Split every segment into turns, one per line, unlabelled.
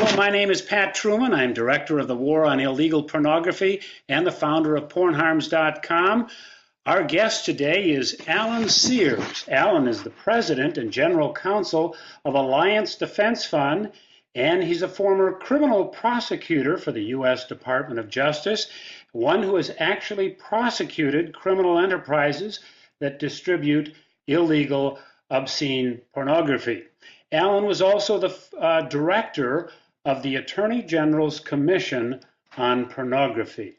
Hello, my name is Pat Truman. I'm director of the War on Illegal Pornography and the founder of PornHarms.com. Our guest today is Alan Sears. Alan is the president and general counsel of Alliance Defense Fund, and he's a former criminal prosecutor for the U.S. Department of Justice, one who has actually prosecuted criminal enterprises that distribute illegal, obscene pornography. Alan was also the director of the Attorney General's Commission on Pornography.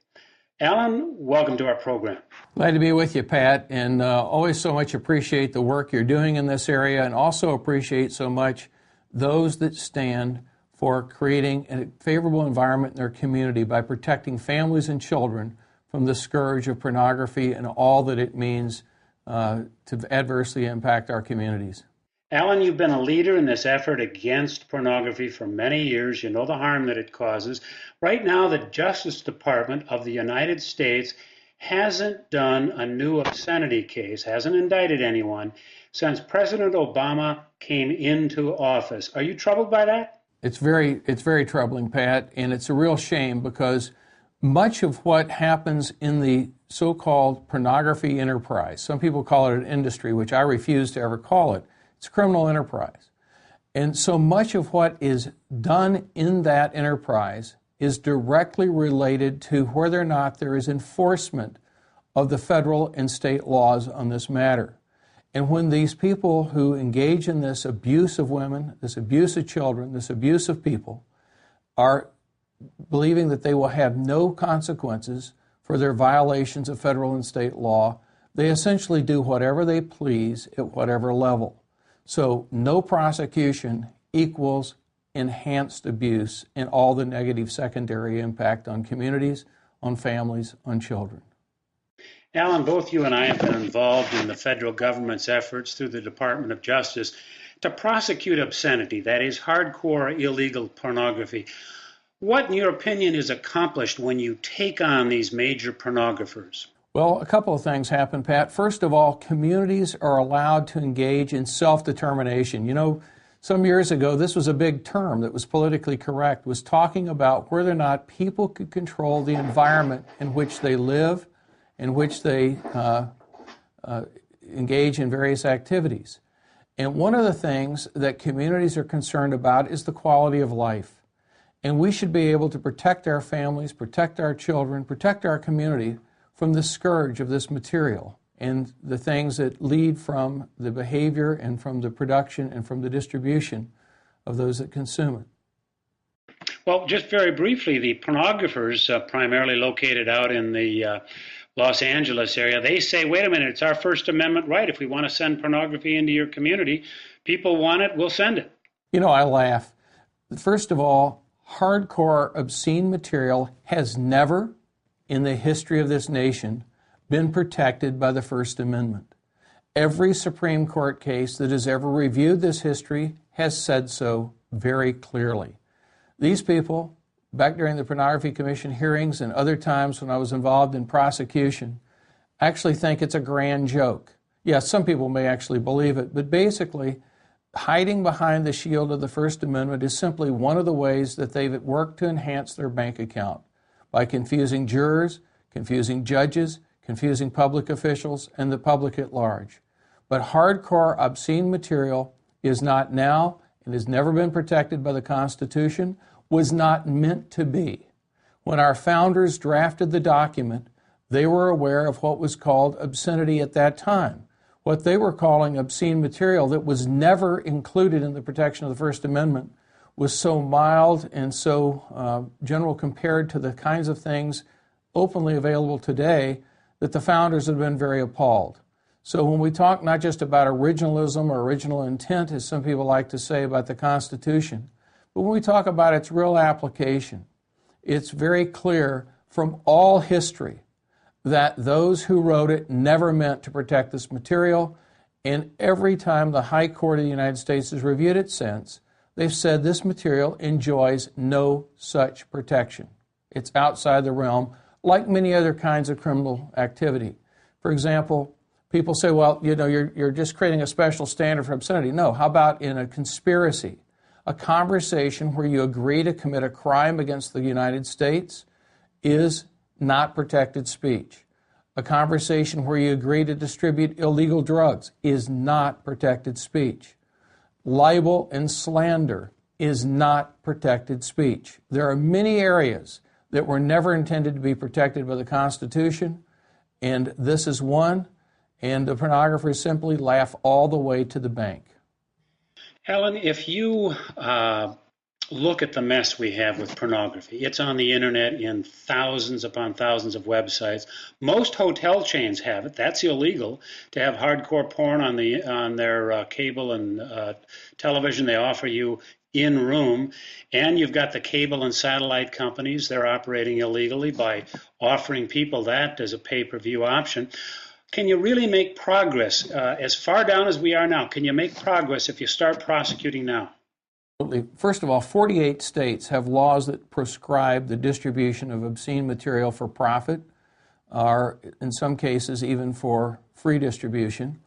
Alan, welcome to our program.
Glad to be with you, Pat, and always so much appreciate the work you're doing in this area, and also appreciate so much those that stand for creating a favorable environment in their community by protecting families and children from the scourge of pornography and all that it means to adversely impact our communities.
Alan, you've been a leader in this effort against pornography for many years. You know the harm that it causes. Right now, the Justice Department of the United States hasn't done a new obscenity case, hasn't indicted anyone since President Obama came into office. Are you troubled by that?
It's very troubling, Pat, and it's a real shame because much of what happens in the so-called pornography enterprise, some people call it an industry, which I refuse to ever call it. It's a criminal enterprise. And so much of what is done in that enterprise is directly related to whether or not there is enforcement of the federal and state laws on this matter. And when these people who engage in this abuse of women, this abuse of children, this abuse of people, are believing that they will have no consequences for their violations of federal and state law, they essentially do whatever they please at whatever level. So no prosecution equals enhanced abuse and all the negative secondary impact on communities, on families, on children.
Alan, both you and I have been involved in the federal government's efforts through the Department of Justice to prosecute obscenity, that is, hardcore illegal pornography. What, in your opinion, is accomplished when you take on these major pornographers?
Well, a couple of things happen, Pat. First of all, communities are allowed to engage in self-determination. You know, some years ago, this was a big term that was politically correct, was talking about whether or not people could control the environment in which they live, in which they engage in various activities. And one of the things that communities are concerned about is the quality of life. And we should be able to protect our families, protect our children, protect our community from the scourge of this material and the things that lead from the behavior and from the production and from the distribution of those that consume it.
Well, just very briefly, the pornographers, primarily located out in the Los Angeles area, they say, wait a minute, it's our First Amendment right. If we want to send pornography into your community, people want it, we'll send it.
You know, I laugh. First of all, hardcore obscene material has never in the history of this nation been protected by the First Amendment. Every Supreme Court case that has ever reviewed this history has said so very clearly. These people, back during the Pornography Commission hearings and other times when I was involved in prosecution, actually think it's a grand joke. Yes, some people may actually believe it, but basically, hiding behind the shield of the First Amendment is simply one of the ways that they've worked to enhance their bank account by confusing jurors, confusing judges, confusing public officials, and the public at large. But hardcore obscene material is not now and has never been protected by the Constitution, was not meant to be. When our founders drafted the document, they were aware of what was called obscenity at that time. What they were calling obscene material that was never included in the protection of the First Amendment was so mild and so general compared to the kinds of things openly available today that the founders have been very appalled. So when we talk not just about originalism or original intent, as some people like to say about the Constitution, but when we talk about its real application, it's very clear from all history that those who wrote it never meant to protect this material, and every time the High Court of the United States has reviewed it since, they've said this material enjoys no such protection. It's outside the realm, like many other kinds of criminal activity. For example, people say, well, you know, you're just creating a special standard for obscenity. No, how about in a conspiracy? A conversation where you agree to commit a crime against the United States is not protected speech. A conversation where you agree to distribute illegal drugs is not protected speech. Libel and slander is not protected speech. There are many areas that were never intended to be protected by the Constitution, and this is one, and the pornographers simply laugh all the way to the bank.
Alan, if you look at the mess we have with pornography, it's on the internet in thousands upon thousands of websites. Most hotel chains have it. That's illegal to have hardcore porn on their cable and television they offer you in room. And you've got the cable and satellite companies. They're operating illegally by offering people that as a pay-per-view option. Can you really make progress as far down as we are now? Can you make progress if you start prosecuting now?
First of all, 48 states have laws that prescribe the distribution of obscene material for profit, or in some cases even for free distribution.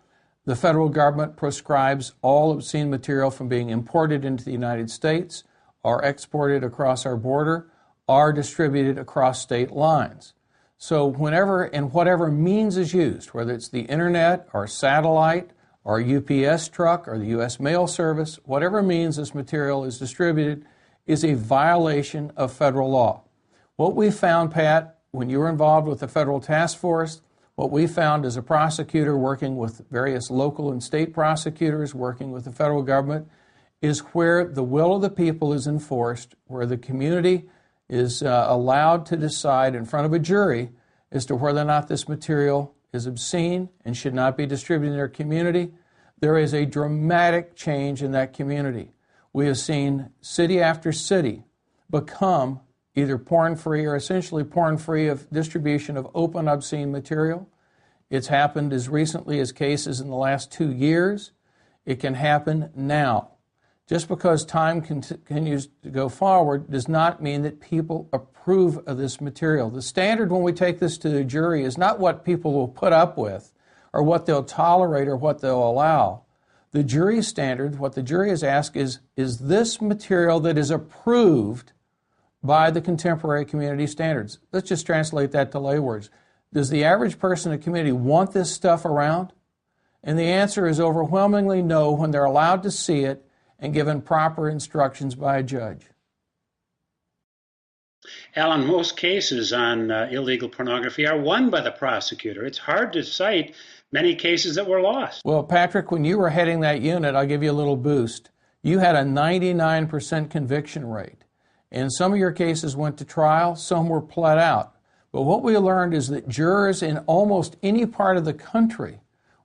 The federal government prescribes all obscene material from being imported into the United States or exported across our border or distributed across state lines. So whenever and whatever means is used, whether it's the internet or satellite or a UPS truck or the U.S. Mail Service, whatever means this material is distributed is a violation of federal law. What we found, Pat, when you were involved with the federal task force, what we found as a prosecutor working with various local and state prosecutors, working with the federal government, is where the will of the people is enforced, where the community is allowed to decide in front of a jury as to whether or not this material is obscene and should not be distributed in their community, there is a dramatic change in that community. We have seen city after city become either porn-free or essentially porn-free of distribution of open obscene material. It's happened as recently as cases in the last 2 years. It can happen now. Just because time continues to go forward does not mean that people approve of this material. The standard when we take this to the jury is not what people will put up with or what they'll tolerate or what they'll allow. The jury standard, what the jury is asked is this material that is approved by the contemporary community standards? Let's just translate that to lay words. Does the average person in the community want this stuff around? And the answer is overwhelmingly no when they're allowed to see it and given proper instructions by a judge.
Alan, most cases on illegal pornography are won by the prosecutor. It's hard to cite many cases that were lost.
Well, Patrick, when you were heading that unit, I'll give you a little boost. You had a 99% conviction rate. And some of your cases went to trial, some were pled out. But what we learned is that jurors in almost any part of the country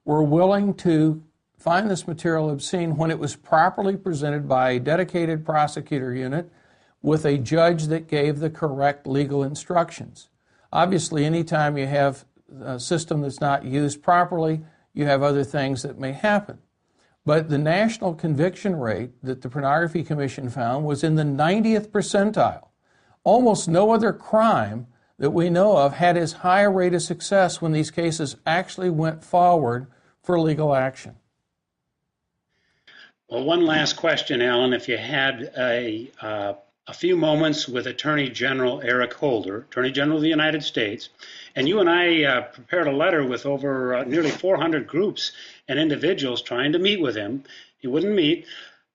were willing to find this material obscene when it was properly presented by a dedicated prosecutor unit with a judge that gave the correct legal instructions. Obviously, anytime you have a system that's not used properly, you have other things that may happen. But the national conviction rate that the Pornography Commission found was in the 90th percentile. Almost no other crime that we know of had as high a rate of success when these cases actually went forward for legal action.
Well, one last question, Alan. If you had a few moments with Attorney General Eric Holder, Attorney General of the United States, and you and I prepared a letter with over nearly 400 groups and individuals trying to meet with him. He wouldn't meet,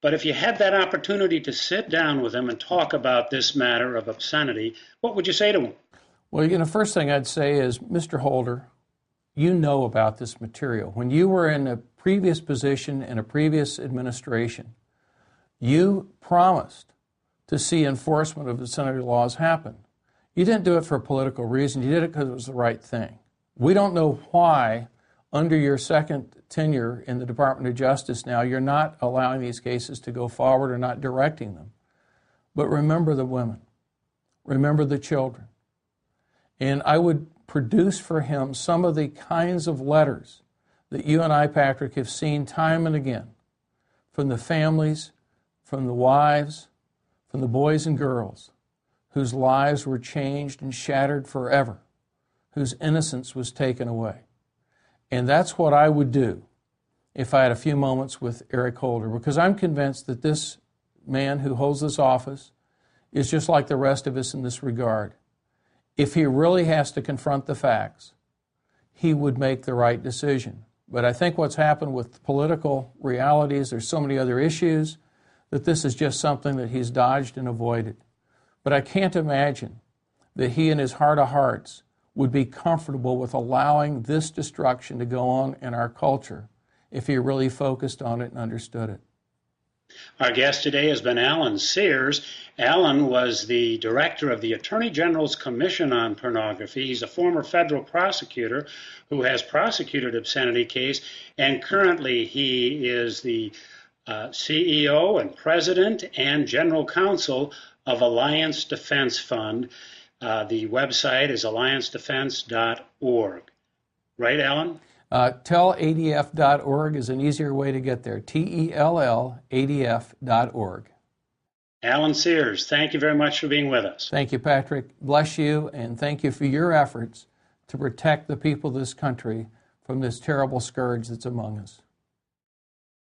but if you had that opportunity to sit down with him and talk about this matter of obscenity, what would you say to him?
Well, first thing I'd say is, Mr. Holder, you know about this material. When you were in a previous position in a previous administration, you promised to see enforcement of obscenity laws happen. You didn't do it for a political reason. You did it because it was the right thing. We don't know why, under your second tenure in the Department of Justice now, you're not allowing these cases to go forward or not directing them. But remember the women. Remember the children. And I would produce for him some of the kinds of letters that you and I, Patrick, have seen time and again from the families, from the wives, from the boys and girls whose lives were changed and shattered forever, whose innocence was taken away. And that's what I would do if I had a few moments with Eric Holder, because I'm convinced that this man who holds this office is just like the rest of us in this regard. If he really has to confront the facts, he would make the right decision. But I think what's happened with political realities, there's so many other issues, that this is just something that he's dodged and avoided. But I can't imagine that he in his heart of hearts would be comfortable with allowing this destruction to go on in our culture if he really focused on it and understood it.
Our guest today has been Alan Sears. Alan was the director of the Attorney General's Commission on Pornography. He's a former federal prosecutor who has prosecuted obscenity case, and currently he is the CEO and president and general counsel of Alliance Defense Fund. The website is alliancedefense.org. Right, Alan?
Telladf.org is an easier way to get there. TELLADF.org.
Alan Sears, thank you very much for being with us.
Thank you, Patrick. Bless you, and thank you for your efforts to protect the people of this country from this terrible scourge that's among us.